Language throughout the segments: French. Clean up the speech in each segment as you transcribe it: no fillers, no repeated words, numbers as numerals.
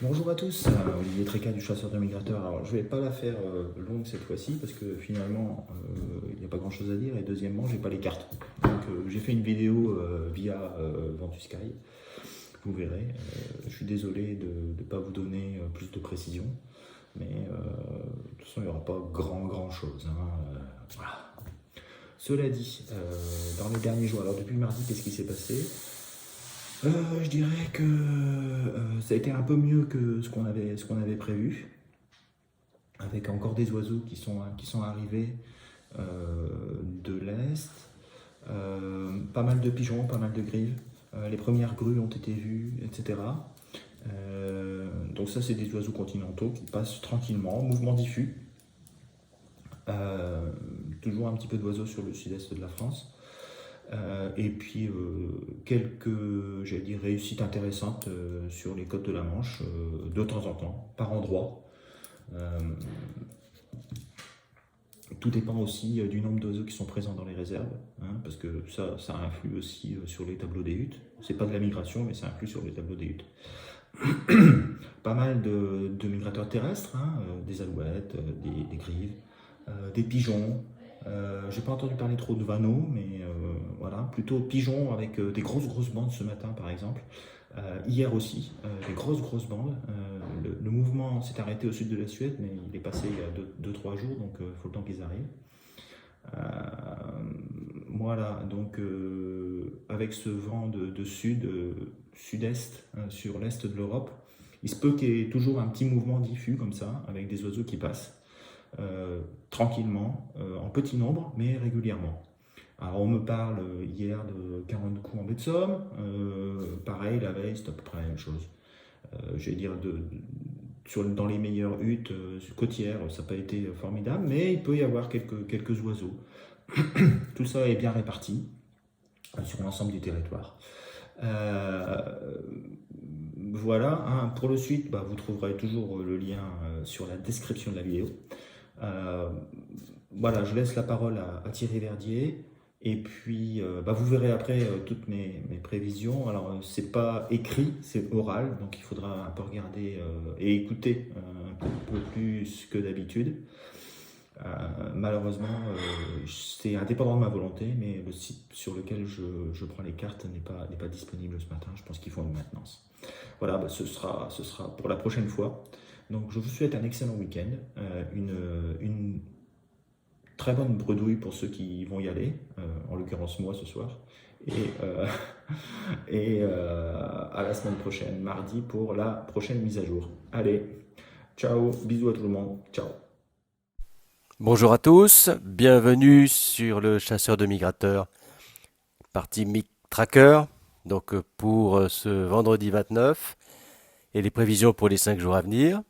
Bonjour à tous, Olivier Tréca du Chasseur de Migrateurs. Alors, je vais pas la faire longue cette fois-ci parce que finalement, il n'y a pas grand-chose à dire et deuxièmement, j'ai pas les cartes. Donc, j'ai fait une vidéo via Ventusky. Vous verrez. Je suis désolé de ne pas vous donner plus de précision, mais de toute façon, il n'y aura pas grand chose, hein. Voilà. Cela dit, dans les derniers jours, alors depuis le mardi, qu'est-ce qui s'est passé? Je dirais que ça a été un peu mieux que ce qu'on avait prévu, avec encore des oiseaux qui sont arrivés de l'Est, pas mal de pigeons, pas mal de grives. Les premières grues ont été vues, etc. Donc ça, c'est des oiseaux continentaux qui passent tranquillement, mouvement diffus. Euh, Toujours un petit peu d'oiseaux sur le sud-est de la France. Et puis quelques, j'allais dire, réussites intéressantes sur les côtes de la Manche, de temps en temps, par endroits. Euh, Tout dépend aussi du nombre d'oiseaux qui sont présents dans les réserves, hein, parce que ça influe aussi sur les tableaux des huttes. C'est pas de la migration, mais ça influe sur les tableaux des huttes. Pas mal de migrateurs terrestres, hein, des alouettes, des grives, des pigeons. J'ai pas entendu parler trop de vanneaux, mais voilà, plutôt pigeons avec des grosses bandes ce matin par exemple. Hier aussi, des grosses bandes. Le mouvement s'est arrêté au sud de la Suède, mais il est passé il y a 2-3 jours, donc il faut le temps qu'ils arrivent. Voilà, donc avec ce vent de sud-est sur l'est de l'Europe, il se peut qu'il y ait toujours un petit mouvement diffus comme ça, avec des oiseaux qui passent euh, tranquillement, en petit nombre, mais régulièrement. Alors on me parle hier de 40 coups en baie de Somme, pareil la veille c'est à peu près la même chose. Je vais dire dans les meilleures huttes côtières, ça n'a pas été formidable, mais il peut y avoir quelques oiseaux. Tout ça est bien réparti sur l'ensemble du territoire. Euh, voilà, hein, pour le suite, bah, vous trouverez toujours le lien sur la description de la vidéo. Euh, voilà, je laisse la parole à Thierry Verdier. Et puis, bah, vous verrez après toutes mes prévisions. Alors, c'est pas écrit, c'est oral, donc il faudra un peu regarder et écouter un peu plus que d'habitude. Malheureusement, c'est indépendant de ma volonté, mais le site sur lequel je prends les cartes n'est pas disponible ce matin. Je pense qu'ils font une maintenance. Voilà, bah, ce sera pour la prochaine fois. Donc, je vous souhaite un excellent week-end, une très bonne bredouille pour ceux qui vont y aller, en l'occurrence moi ce soir. Et, euh, à la semaine prochaine, mardi, pour la prochaine mise à jour. Allez, ciao, bisous à tout le monde, ciao. Bonjour à tous, bienvenue sur le chasseur de migrateurs, partie Mic Tracker, donc pour ce vendredi 29 et les prévisions pour les 5 jours à venir.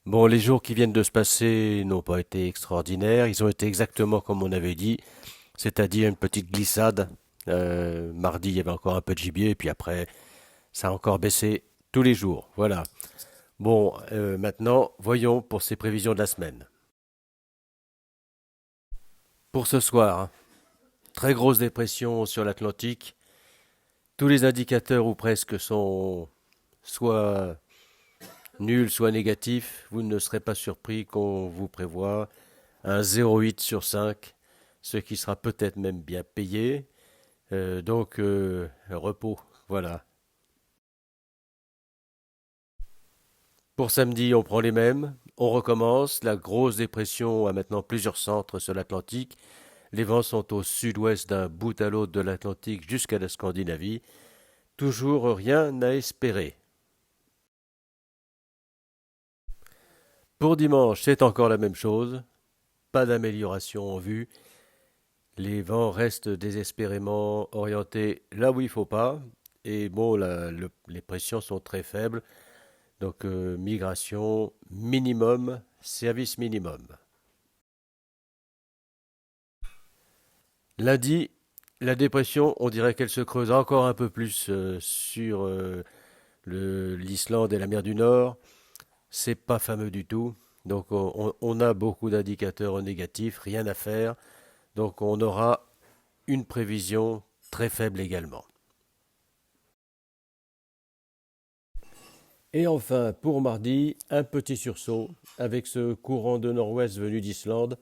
Bon, les jours qui viennent de se passer n'ont pas été extraordinaires, ils ont été exactement comme on avait dit, c'est-à-dire une petite glissade. Mardi, il y avait encore un peu de gibier, et puis après, ça a encore baissé tous les jours. Voilà. Bon, maintenant, voyons pour ces prévisions de la semaine. Pour ce soir, hein, très grosse dépression sur l'Atlantique. Tous les indicateurs ou presque sont soit nuls, soit négatifs. Vous ne serez pas surpris qu'on vous prévoit un 0,8 sur 5, ce qui sera peut-être même bien payé. Repos. Voilà. Pour samedi, on prend les mêmes. On recommence. La grosse dépression a maintenant plusieurs centres sur l'Atlantique. Les vents sont au sud-ouest d'un bout à l'autre de l'Atlantique jusqu'à la Scandinavie. Toujours rien à espérer. Pour dimanche, c'est encore la même chose. Pas d'amélioration en vue. Les vents restent désespérément orientés là où il ne faut pas. Et bon, les pressions sont très faibles. Donc, migration minimum, service minimum. Lundi, la dépression, on dirait qu'elle se creuse encore un peu plus sur l'Islande et la mer du Nord. C'est pas fameux du tout. Donc, on a beaucoup d'indicateurs négatifs, rien à faire. Donc, on aura une prévision très faible également. Et enfin, pour mardi, un petit sursaut avec ce courant de nord-ouest venu d'Islande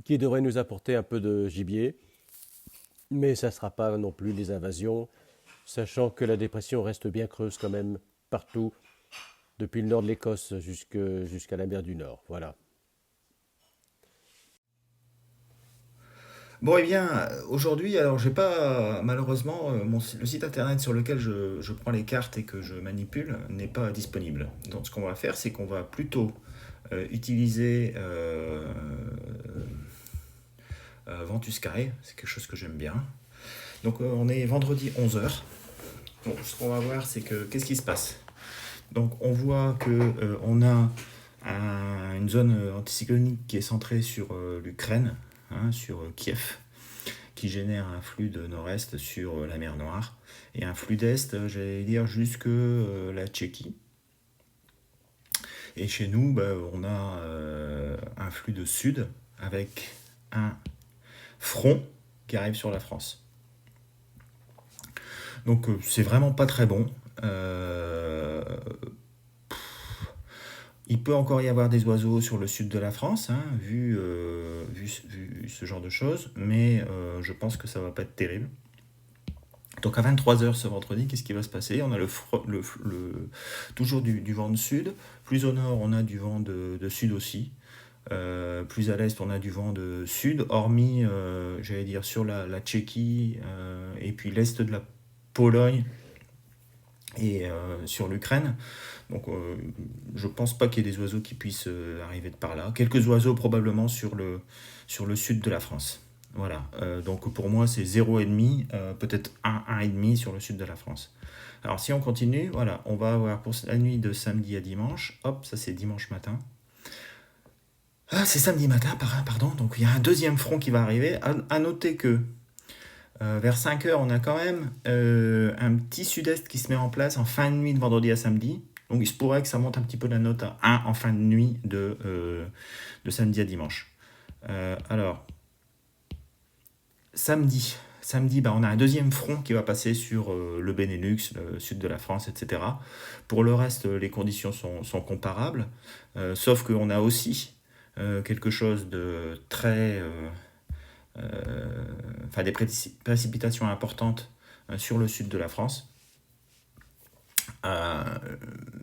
qui devrait nous apporter un peu de gibier, mais ça ne sera pas non plus les invasions, sachant que la dépression reste bien creuse quand même partout, depuis le nord de l'Écosse jusqu'à la mer du Nord. Voilà. Bon, eh bien, aujourd'hui, alors j'ai pas, malheureusement, le site internet sur lequel je prends les cartes et que je manipule n'est pas disponible. Donc, ce qu'on va faire, c'est qu'on va plutôt utiliser Ventus Carré, c'est quelque chose que j'aime bien. Donc, on est vendredi 11 h. Donc, ce qu'on va voir, c'est que qu'est-ce qui se passe. Donc, on voit que on a une zone anticyclonique qui est centrée sur l'Ukraine, hein, sur Kiev, qui génère un flux de nord-est sur la mer Noire et un flux d'est, j'allais dire, jusque la Tchéquie. Et chez nous, bah, on a un flux de sud avec un front qui arrive sur la France. Donc c'est vraiment pas très bon. Il peut encore y avoir des oiseaux sur le sud de la France, hein, vu ce genre de choses, mais je pense que ça va pas être terrible. Donc à 23 h ce vendredi, qu'est-ce qui va se passer? On a toujours du vent de sud. Plus au nord, on a du vent de sud aussi. Plus à l'est, on a du vent de sud, hormis, j'allais dire, sur la Tchéquie et puis l'est de la Pologne et sur l'Ukraine. Donc je pense pas qu'il y ait des oiseaux qui puissent arriver de par là. Quelques oiseaux probablement sur le sud de la France. Voilà, donc pour moi c'est 0,5, peut-être 1,5 sur le sud de la France. Alors si on continue, voilà, on va avoir pour la nuit de samedi à dimanche, hop, ça c'est dimanche matin. Ah, c'est samedi matin, pardon, donc il y a un deuxième front qui va arriver. À noter que vers 5 h, on a quand même un petit sud-est qui se met en place en fin de nuit de vendredi à samedi. Donc il se pourrait que ça monte un petit peu la note à 1 en fin de nuit de samedi à dimanche. Alors, samedi, bah, on a un deuxième front qui va passer sur le Benelux, le sud de la France, etc. Pour le reste, les conditions sont comparables, sauf qu'on a aussi quelque chose de très... enfin, des précipitations importantes sur le sud de la France.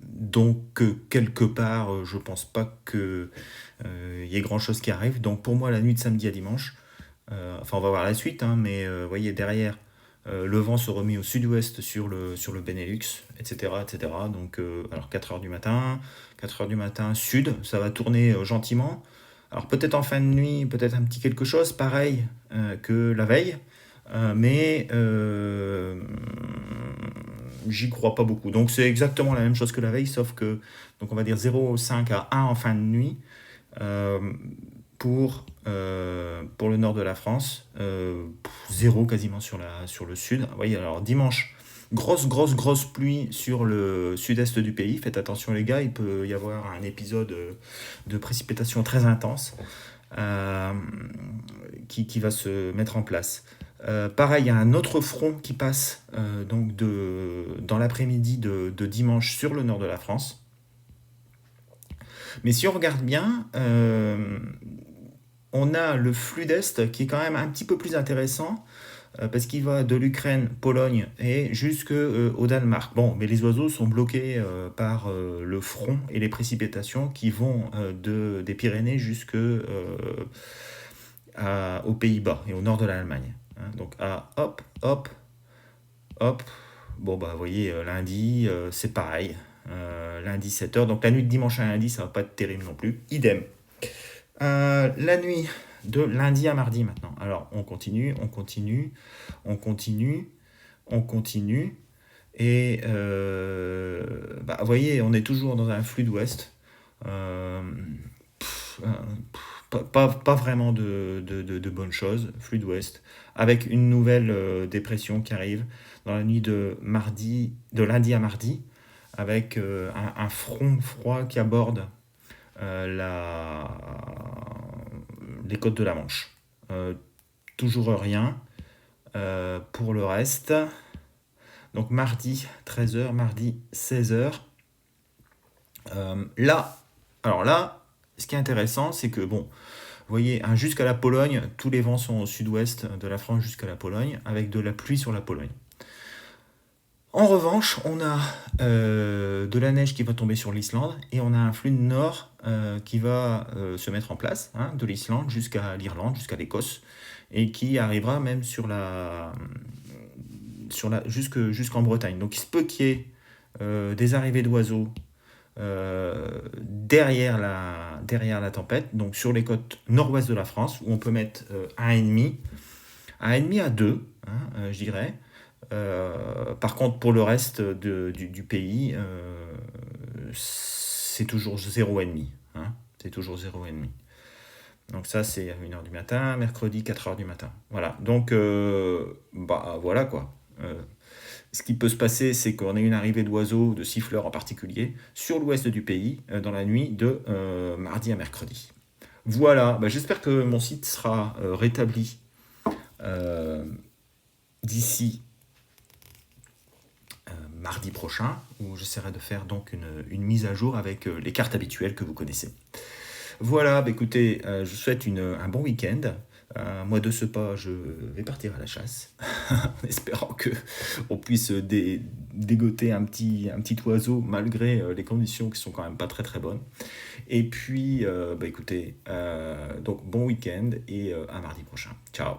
Donc quelque part, je pense pas qu'il y ait grand chose qui arrive. Donc pour moi, la nuit de samedi à dimanche, enfin on va voir la suite, hein, mais vous voyez derrière, le vent se remet au sud-ouest sur le Benelux, etc. etc. Donc alors 4 h du matin, sud, ça va tourner gentiment. Alors peut-être en fin de nuit, peut-être un petit quelque chose, pareil que la veille, mais j'y crois pas beaucoup. Donc c'est exactement la même chose que la veille, sauf que, donc on va dire 0,5 à 1 en fin de nuit euh, pour le nord de la France, 0 quasiment sur le sud. Vous voyez, alors dimanche, grosse pluie sur le sud-est du pays. Faites attention les gars, il peut y avoir un épisode de précipitation très intense qui va se mettre en place. Pareil, il y a un autre front qui passe donc dans l'après-midi de dimanche sur le nord de la France. Mais si on regarde bien, on a le flux d'Est qui est quand même un petit peu plus intéressant parce qu'il va de l'Ukraine, Pologne et jusqu'au Danemark. Bon, mais les oiseaux sont bloqués par le front et les précipitations qui vont des Pyrénées jusqu'aux Pays-Bas et au nord de l'Allemagne. Hein. Donc hop. Bon bah vous voyez, lundi c'est pareil. Lundi 7 h. Donc la nuit de dimanche à lundi, ça va pas être terrible non plus. Idem. La nuit de lundi à mardi maintenant. Alors on continue. Et bah, vous voyez, on est toujours dans un flux d'ouest. Pas vraiment de bonnes choses. Flux d'ouest. Avec une nouvelle dépression qui arrive dans la nuit de lundi à mardi. Avec un front froid qui aborde les côtes de la Manche. Toujours rien pour le reste. Donc mardi 13h, mardi 16h. Là, alors là, ce qui est intéressant, c'est que, bon, vous voyez, hein, jusqu'à la Pologne, tous les vents sont au sud-ouest de la France jusqu'à la Pologne, avec de la pluie sur la Pologne. En revanche, on a de la neige qui va tomber sur l'Islande et on a un flux de nord qui va se mettre en place, hein, de l'Islande jusqu'à l'Irlande, jusqu'à l'Écosse, et qui arrivera même jusqu'en Bretagne. Donc il se peut qu'il y ait des arrivées d'oiseaux derrière la tempête, donc sur les côtes nord-ouest de la France, où on peut mettre 1,5 à 2, hein, je dirais. Par contre, pour le reste du pays, c'est toujours 0,5. Hein, c'est toujours 0,5. Donc ça, c'est à 1h du matin, mercredi 4h du matin. Voilà, donc voilà quoi. Ce qui peut se passer, c'est qu'on ait une arrivée d'oiseaux, de siffleurs en particulier, sur l'ouest du pays, dans la nuit de mardi à mercredi. Voilà, j'espère que mon site sera rétabli d'ici mardi prochain, où j'essaierai de faire donc une mise à jour avec les cartes habituelles que vous connaissez. Voilà, écoutez, je vous souhaite un bon week-end. Moi, de ce pas, je vais partir à la chasse, en espérant qu'on puisse dégoter un petit oiseau, malgré les conditions qui sont quand même pas très très bonnes. Et puis, écoutez, donc bon week-end et à mardi prochain. Ciao.